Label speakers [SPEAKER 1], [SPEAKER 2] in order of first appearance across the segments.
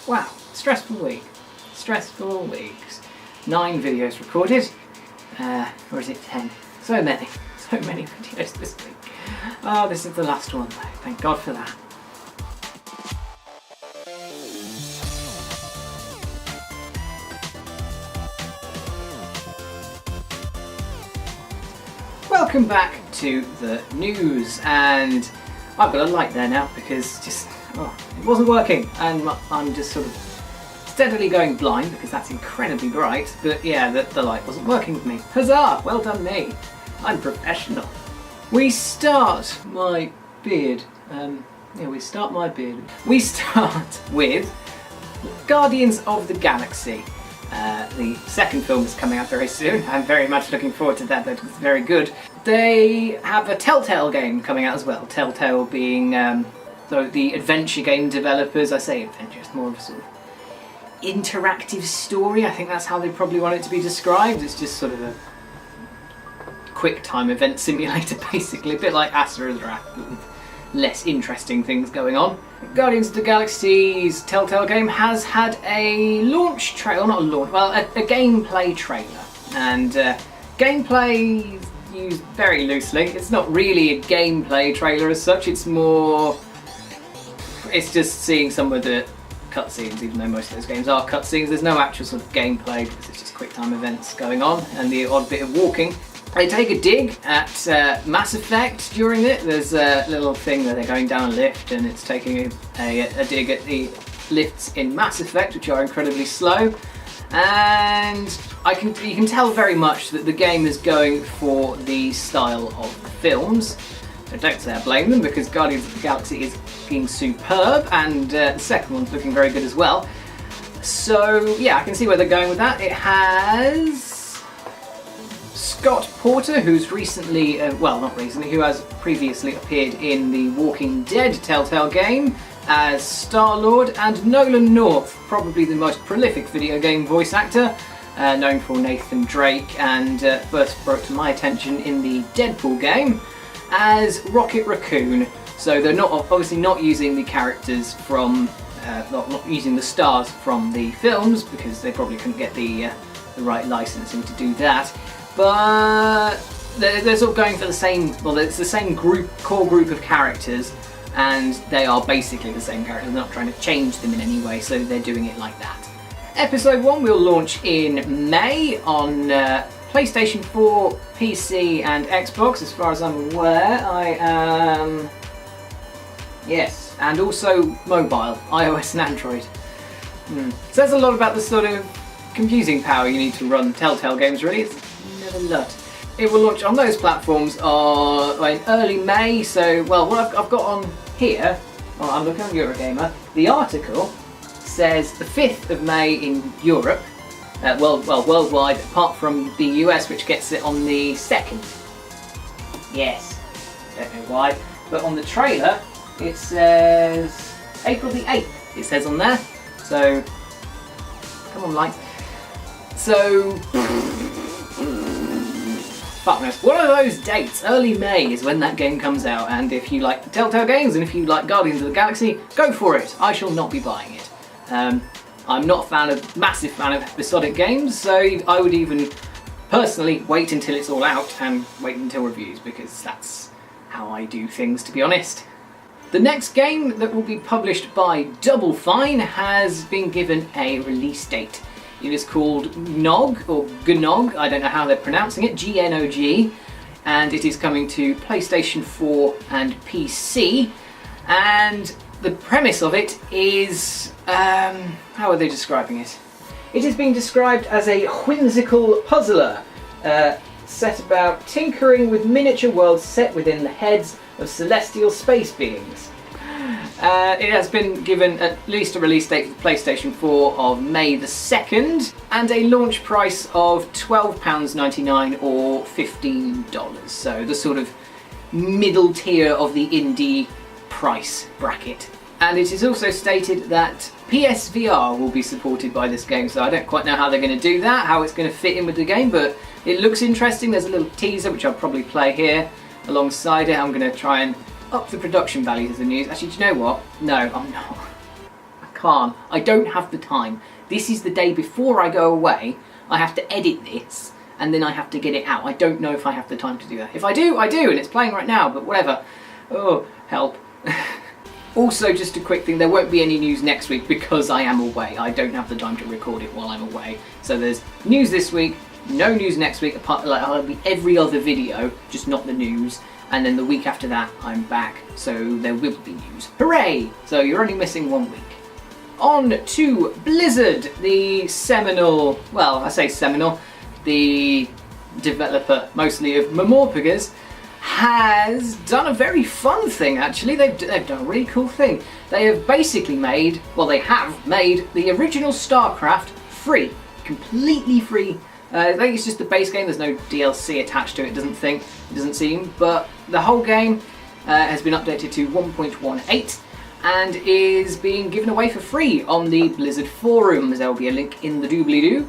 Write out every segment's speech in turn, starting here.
[SPEAKER 1] Wow, stressful week. Stressful weeks. 9 videos recorded. Or is it 10? So many videos this week. Oh, this is the last one though. Thank God for that. Welcome back to the news, and I've got a light there now because it wasn't working, and I'm just sort of steadily going blind because that's incredibly bright, but yeah, the light wasn't working with me. Huzzah! Well done me. I'm professional. We start my beard. We start with Guardians of the Galaxy. The second film is coming out very soon. I'm very much looking forward to that. That was very good. They have a Telltale game coming out as well. Telltale being the adventure game developers. I say adventure, it's more of a sort of interactive story. I think that's how they probably want it to be described. It's just sort of a quick time event simulator, basically. A bit like Asura's Wrath, with less interesting things going on. Guardians of the Galaxy's Telltale game has had a launch trailer, not a launch, well, a gameplay trailer. And gameplay is used very loosely. It's not really a gameplay trailer as such, it's just seeing some of the cutscenes, even though most of those games are cutscenes. There's no actual sort of gameplay because it's just quick time events going on and the odd bit of walking. They take a dig at Mass Effect during it. There's a little thing where they're going down a lift and it's taking a dig at the lifts in Mass Effect, which are incredibly slow. And you can tell very much that the game is going for the style of the films. So don't say I blame them, because Guardians of the Galaxy is looking superb, and the second one's looking very good as well. So yeah, I can see where they're going with that. It has Scott Porter, who's recently, who has previously appeared in the Walking Dead Telltale game as Star-Lord, and Nolan North, probably the most prolific video game voice actor, known for Nathan Drake, and first brought to my attention in the Deadpool game as Rocket Raccoon. So they're obviously not using the characters from, not using the stars from the films, because they probably couldn't get the right licensing to do that. But they're sort of going for the same, it's the same core group of characters, and they are basically the same characters. They're not trying to change them in any way, so they're doing it like that. Episode 1 will launch in May on PlayStation 4, PC and Xbox, as far as I'm aware. Yes, and also mobile, iOS and Android. Says a lot about the sort of computing power you need to run Telltale games, really. It's never lot. It will launch on those platforms in early May, so, well, what I've got on here, I'm looking on Eurogamer, the article says the 5th of May in Europe, worldwide, apart from the US, which gets it on the 2nd. Yes, don't know why, but on the trailer it says April the 8th, it says on there, so, come on, lights. So, fuck knows. What are those dates? Early May is when that game comes out, and if you like the Telltale games and if you like Guardians of the Galaxy, go for it. I shall not be buying it. I'm not a massive fan of episodic games, so I would even personally wait until it's all out and wait until reviews, because that's how I do things, to be honest. The next game that will be published by Double Fine has been given a release date. It is called Nog, or Gnog, I don't know how they're pronouncing it, G-N-O-G, and it is coming to PlayStation 4 and PC, and the premise of it is, how are they describing it? It is being described as a whimsical puzzler, set about tinkering with miniature worlds set within the heads of celestial space beings. It has been given at least a release date for PlayStation 4 of May the 2nd, and a launch price of £12.99 or $15. So the sort of middle tier of the indie price bracket. And it is also stated that PSVR will be supported by this game, so I don't quite know how they're going to do that, how it's going to fit in with the game, but it looks interesting. There's a little teaser which I'll probably play here alongside it. I'm going to try and up the production values of the news. Actually, do you know what? No, I'm not. can't. I don't have the time. This is the day before I go away. I have to edit this, and then I have to get it out. I don't know if I have the time to do that. If I do, I do, and it's playing right now, but whatever. Oh, help. Also, just a quick thing, there won't be any news next week because I am away. I don't have the time to record it while I'm away. So there's news this week, no news next week, apart like I'll be every other video, just not the news. And then the week after that, I'm back, so there will be news. Hooray! So you're only missing 1 week. On to Blizzard, the seminal, well, I say seminal, the developer mostly of Memorpagas, has done a very fun thing actually. They've done a really cool thing. They have basically made, well they have made the original Starcraft free, completely free. I think it's just the base game, there's no DLC attached to it, it doesn't seem, but the whole game has been updated to 1.18 and is being given away for free on the Blizzard forums. There will be a link in the doobly-doo.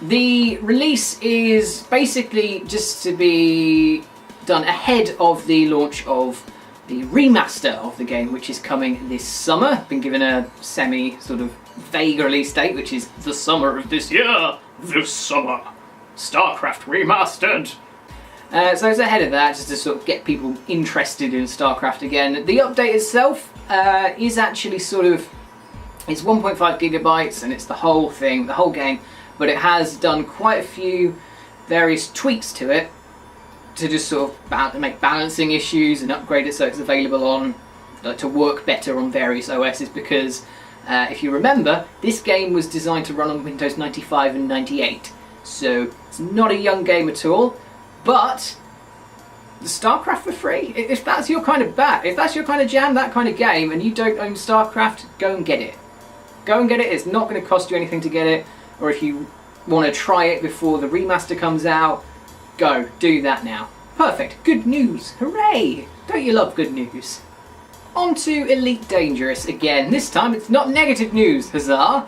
[SPEAKER 1] The release is basically just to be done ahead of the launch of the remaster of the game, which is coming this summer. Been given a semi sort of vague release date, which is the summer of this year. This summer. Starcraft remastered. So it's ahead of that, just to sort of get people interested in Starcraft again. The update itself is actually sort of, it's 1.5 gigabytes and it's the whole thing, the whole game, but it has done quite a few various tweaks to it to just sort of make balancing issues and upgrade it so it's available on, to work better on various OSs, because if you remember, this game was designed to run on Windows 95 and 98, so it's not a young game at all, but the Starcraft for free. If that's your kind of if that's your kind of jam, that kind of game, and you don't own Starcraft, go and get it. Go and get it, it's not going to cost you anything to get it, or if you want to try it before the remaster comes out, go, do that now. Perfect, good news, hooray! Don't you love good news? On to Elite Dangerous again. This time it's not negative news, huzzah!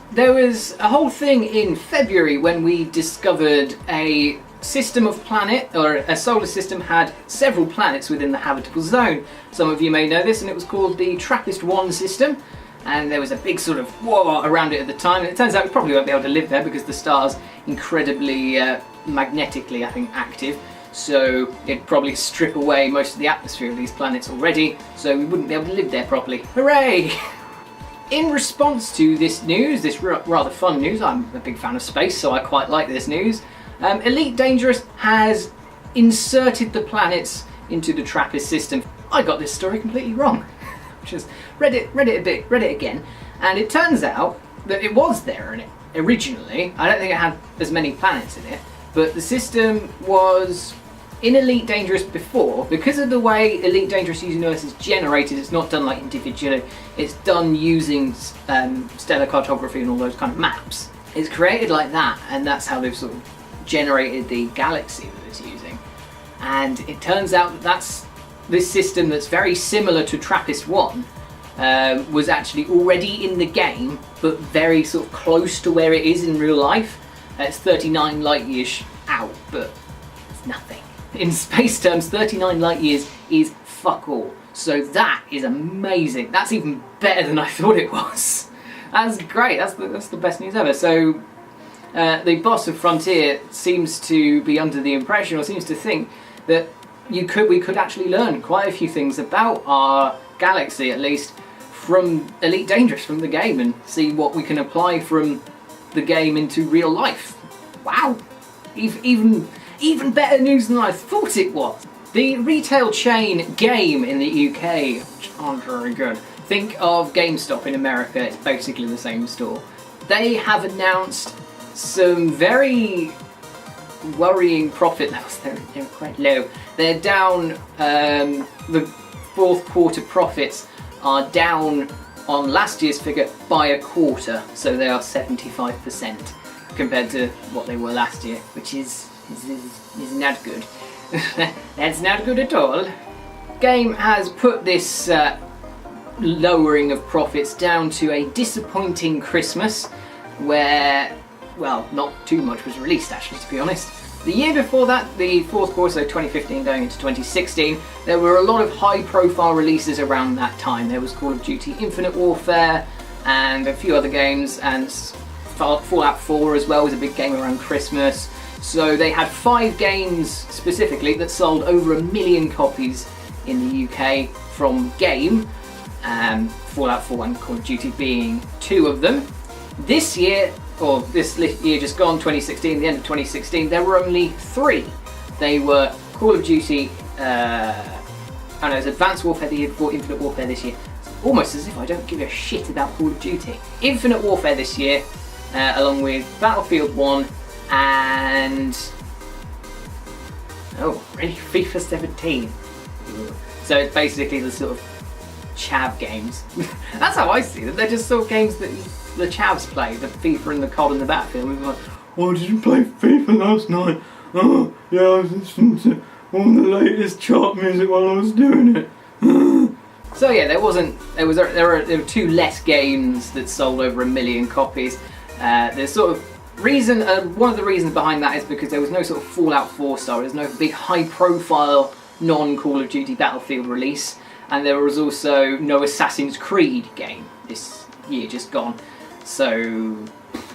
[SPEAKER 1] There was a whole thing in February when we discovered a system of planet, or a solar system had several planets within the habitable zone. Some of you may know this, and it was called the Trappist 1 system. And there was a big sort of war around it at the time, and it turns out we probably won't be able to live there because the star's incredibly magnetically, I think, active, so it'd probably strip away most of the atmosphere of these planets already, so we wouldn't be able to live there properly. Hooray! In response to this news, this rather fun news, I'm a big fan of space, so I quite like this news, Elite Dangerous has inserted the planets into the Trappist system. I got this story completely wrong. Just read it again, and it turns out that it was there in it originally. I don't think it had as many planets in it, but the system was in Elite Dangerous before. Because of the way Elite Dangerous Universe is generated, it's not done like individually, it's done using stellar cartography and all those kind of maps. It's created like that, and that's how they've sort of generated the galaxy that it's using. And it turns out that that's this system that's very similar to Trappist 1 was actually already in the game, but very sort of close to where it is in real life. It's 39 light years out, but it's nothing. In space terms, 39 light years is fuck all. So that is amazing. That's even better than I thought it was. That's great. That's the best news ever. So the boss of Frontier seems to be under the impression, or seems to think, that we could actually learn quite a few things about our galaxy, at least, from Elite Dangerous, from the game, and see what we can apply from the game into real life. Wow! Even better news than I thought it was! The retail chain Game in the UK, which aren't very good. Think of GameStop in America, it's basically the same store. They have announced some very worrying profit levels. They're quite low. They're down, the fourth quarter profits are down on last year's figure by a quarter, so they are 75% compared to what they were last year, which is not good. That's not good at all. Game has put this lowering of profits down to a disappointing Christmas, where, well, not too much was released actually, to be honest. The year before that, the fourth quarter, so 2015 going into 2016, there were a lot of high-profile releases around that time. There was Call of Duty Infinite Warfare and a few other games, and Fallout 4 as well was a big game around Christmas. So they had 5 games specifically that sold over 1 million copies in the UK from Game, Fallout 4 and Call of Duty being 2 of them. This year, or this year just gone, 2016, the end of 2016, there were only 3. They were Call of Duty, it was Advanced Warfare the year before, Infinite Warfare this year. It's almost as if I don't give a shit about Call of Duty. Infinite Warfare this year, along with Battlefield 1 and... oh, really? FIFA 17. So it's basically the sort of chav games. That's how I see them. They're just sort of games that the chavs play, the FIFA and the COD and the Battlefield. We're like, oh, did you play FIFA last night? Oh, yeah, I was listening to all the latest chart music while I was doing it. So yeah, there were 2 less games that sold over 1 million copies. There's sort of reason, one of the reasons behind that is because there was no sort of Fallout 4 style. There's no big high-profile non-Call of Duty Battlefield release, and there was also no Assassin's Creed game this year just gone. So,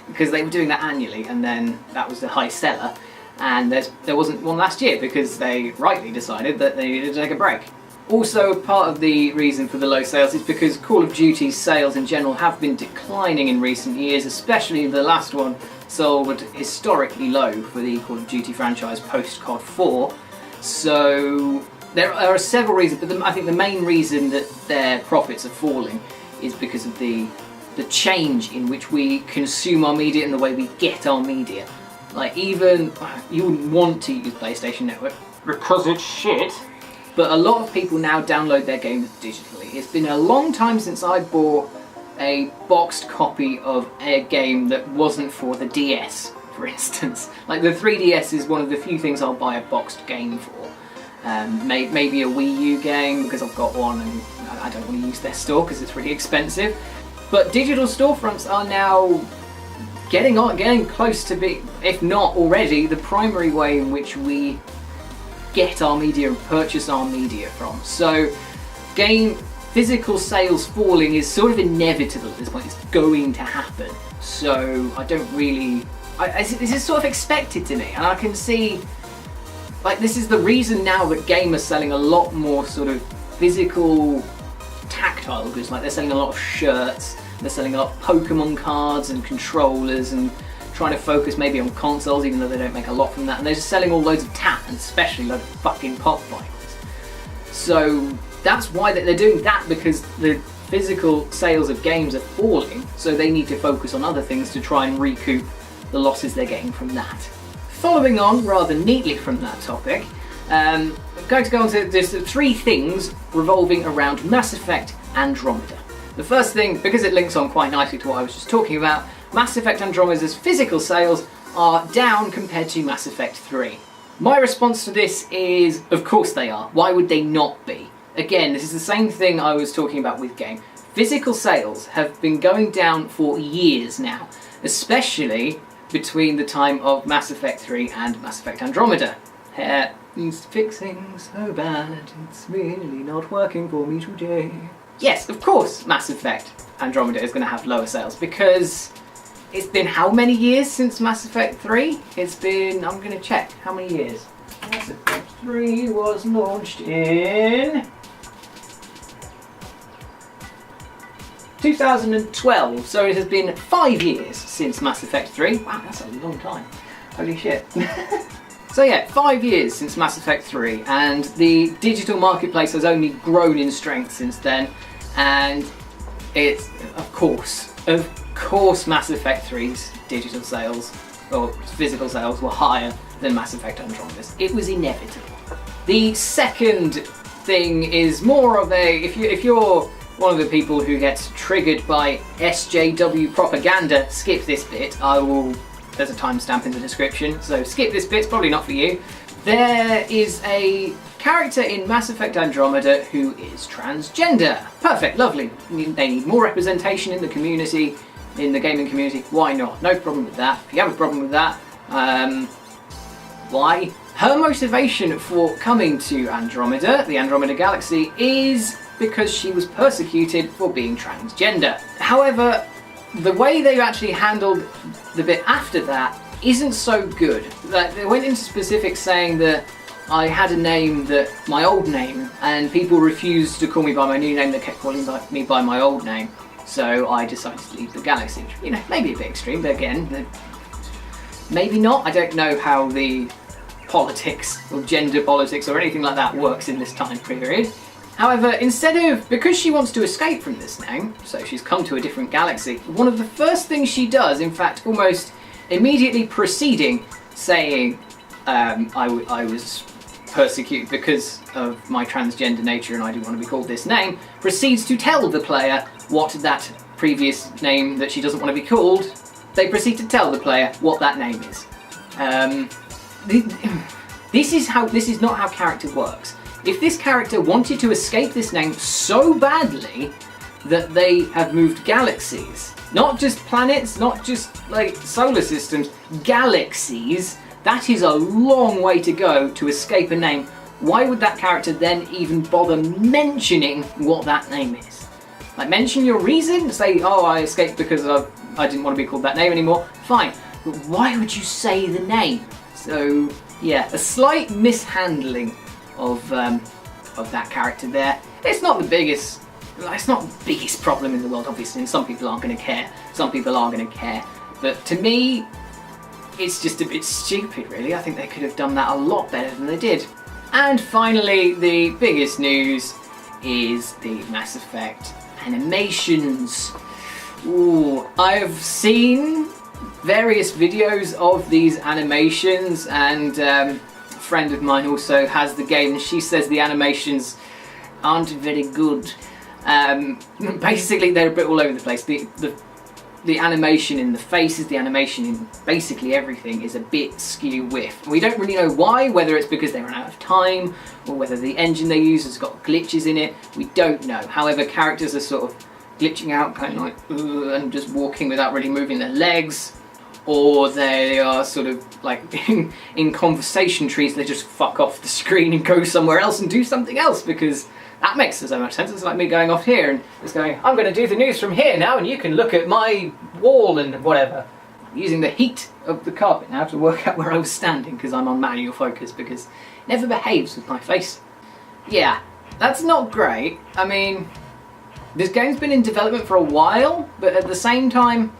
[SPEAKER 1] because they were doing that annually, and then that was the high seller, and there wasn't one last year because they rightly decided that they needed to take a break. Also, part of the reason for the low sales is because Call of Duty's sales in general have been declining in recent years, especially the last one sold historically low for the Call of Duty franchise post-COD 4. So there are several reasons, but I think the main reason that their profits are falling is because of the change in which we consume our media and the way we get our media. Like, even you wouldn't want to use PlayStation Network because it's shit, but a lot of people now download their games digitally. It's been a long time since I bought a boxed copy of a game that wasn't for the DS, for instance. Like, the 3DS is one of the few things I'll buy a boxed game for. Maybe a Wii U game, because I've got one and I don't want to use their store because it's really expensive. But digital storefronts are now getting close to be, if not already, the primary way in which we get our media and purchase our media from. So physical sales falling is sort of inevitable at this point. It's going to happen. So I don't really... this is sort of expected to me, and I can see... like, this is the reason now that Game are selling a lot more sort of physical, tactile goods. Like, they're selling a lot of shirts, they're selling a lot of Pokemon cards and controllers, and trying to focus maybe on consoles, even though they don't make a lot from that. And they're just selling all loads of tat, and especially loads of fucking pop vinyls. So that's why they're doing that, because the physical sales of games are falling, so they need to focus on other things to try and recoup the losses they're getting from that. Following on rather neatly from that topic, I'm going to go on to this 3 things revolving around Mass Effect Andromeda. The first thing, because it links on quite nicely to what I was just talking about, Mass Effect Andromeda's physical sales are down compared to Mass Effect 3. My response to this is, of course they are. Why would they not be? Again, this is the same thing I was talking about with Game. Physical sales have been going down for years now, especially between the time of Mass Effect 3 and Mass Effect Andromeda. Hair needs fixing so bad, it's really not working for me today. Yes, of course Mass Effect Andromeda is going to have lower sales, because it's been how many years since Mass Effect 3? It's been, I'm going to check, how many years? Mass Effect 3 was launched in 2012, so it has been 5 years since Mass Effect 3. Wow, that's a long time. Holy shit. So yeah, 5 years since Mass Effect 3, and the digital marketplace has only grown in strength since then, and it's, of course, Mass Effect 3's digital sales, or physical sales, were higher than Mass Effect Andromeda's. It was inevitable. The second thing is more of a, if you're one of the people who gets triggered by SJW propaganda, skip this bit. There's a timestamp in the description, so skip this bit, it's probably not for you. There is a character in Mass Effect Andromeda who is transgender. Perfect, lovely. They need more representation in the community, in the gaming community. Why not? No problem with that. If you have a problem with that, why. Her motivation for coming to Andromeda, the Andromeda Galaxy, is because she was persecuted for being transgender. However, the way they actually handled the bit after that isn't so good. Like, they went into specifics saying that I had a name, my old name, and people refused to call me by my new name, they kept calling me by my old name. So I decided to leave the galaxy, which, you know, maybe a bit extreme, but again, maybe not. I don't know how the politics or gender politics or anything like that works in this time period. However, because she wants to escape from this now, so she's come to a different galaxy, one of the first things she does, in fact, almost immediately preceding saying, I was persecuted because of my transgender nature and I didn't want to be called this name, proceeds to tell the player what that previous name that she doesn't want to be called, they proceed to tell the player what that name is. This is not how character works. If this character wanted to escape this name so badly that they have moved galaxies, not just planets, not just like solar systems, galaxies, that is a long way to go to escape a name. Why would that character then even bother mentioning what that name is? Like, mention your reason, say, oh, I escaped because I didn't want to be called that name anymore, fine. But why would you say the name? So, yeah, a slight mishandling of that character there. It's not the biggest problem in the world, obviously, and some people aren't going to care. Some people are going to care. But to me, it's just a bit stupid, really. I think they could have done that a lot better than they did. And finally, the biggest news is the Mass Effect animations. Ooh, I've seen various videos of these animations, and a friend of mine also has the game, and she says the animations aren't very good. Basically, they're a bit all over the place. The animation in the faces, the animation in basically everything is a bit skew-whiff. We don't really know why, whether it's because they ran out of time, or whether the engine they use has got glitches in it. We don't know. However, characters are sort of glitching out, kind of like, and just walking without really moving their legs, or they are sort of like in conversation trees, they just fuck off the screen and go somewhere else and do something else, because that makes so much sense. It's like me going off here and just going, I'm going to do the news from here now and you can look at my wall and whatever. I'm using the heat of the carpet now to work out where I was standing because I'm on manual focus, because it never behaves with my face. Yeah, that's not great. I mean, this game's been in development for a while, but at the same time,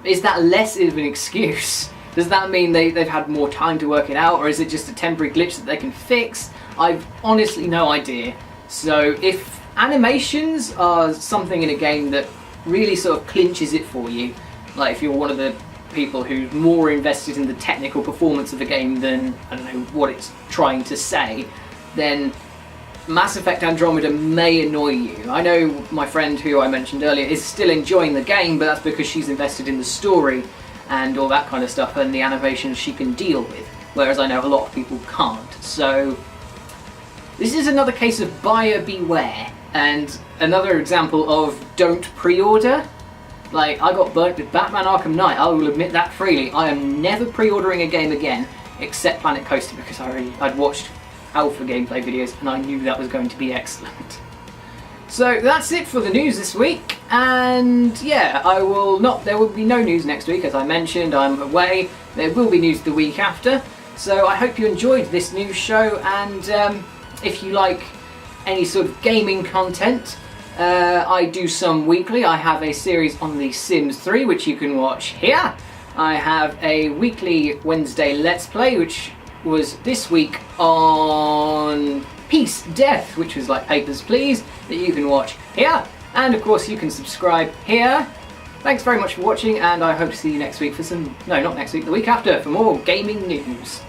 [SPEAKER 1] is that less of an excuse? Does that mean they've had more time to work it out, or is it just a temporary glitch that they can fix? I've honestly no idea. So if animations are something in a game that really sort of clinches it for you, like if you're one of the people who's more invested in the technical performance of a game than, I don't know, what it's trying to say, then Mass Effect Andromeda may annoy you. I know my friend who I mentioned earlier is still enjoying the game, but that's because she's invested in the story and all that kind of stuff and the animations she can deal with, whereas I know a lot of people can't. So this is another case of buyer beware, and another example of don't pre-order. Like, I got burnt with Batman Arkham Knight, I will admit that freely. I am never pre-ordering a game again, except Planet Coaster, because I'd watched alpha gameplay videos and I knew that was going to be excellent. So that's it for the news this week, and yeah, there will be no news next week, as I mentioned, I'm away. There will be news the week after, so I hope you enjoyed this news show, and if you like any sort of gaming content, I do some weekly. I have a series on The Sims 3, which you can watch here. I have a weekly Wednesday Let's Play, which was this week on Peace Death, which was like Papers, Please, that you can watch here. And of course you can subscribe here. Thanks very much for watching, and I hope to see you next week for not next week, the week after, for more gaming news.